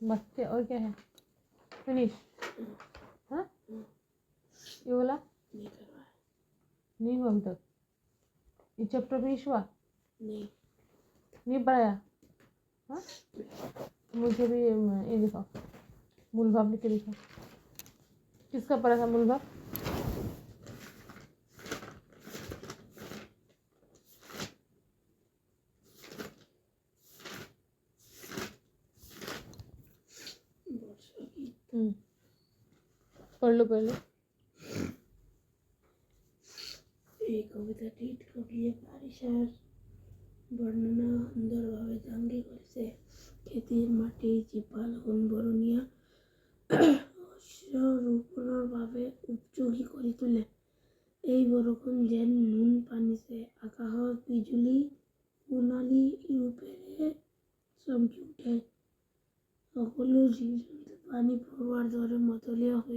बच्चे और क्या है? फिनिश। हाँ ये बोला नहीं हुआ अभी तक। ये चैप्टर फिनिश हुआ नहीं पढ़ाया। हाँ मुझे भी ये दिखाओ, मूल भाव लिख के दिखाओ। किसका पढ़ा था मूल भाव? पढ़ लो पहले। এই কবিতাটি কবিয়ে পারিসার বর্ণনা সুন্দরভাবে দাঙ্গি করেছে। খেতির মাটি জীবালহন বরণীয়া অশ্বরূপণভাৱে উপযোগী কৰি তোলে। এই বৰষুণ যেন নুন পানীছে, আকাশৰ বিজুলী সোণালী ৰূপেৰে চমকি উঠে। সকলো জীৱ জন্তু পানী পৰোৱাৰ দৰে মতলীয়া হৈ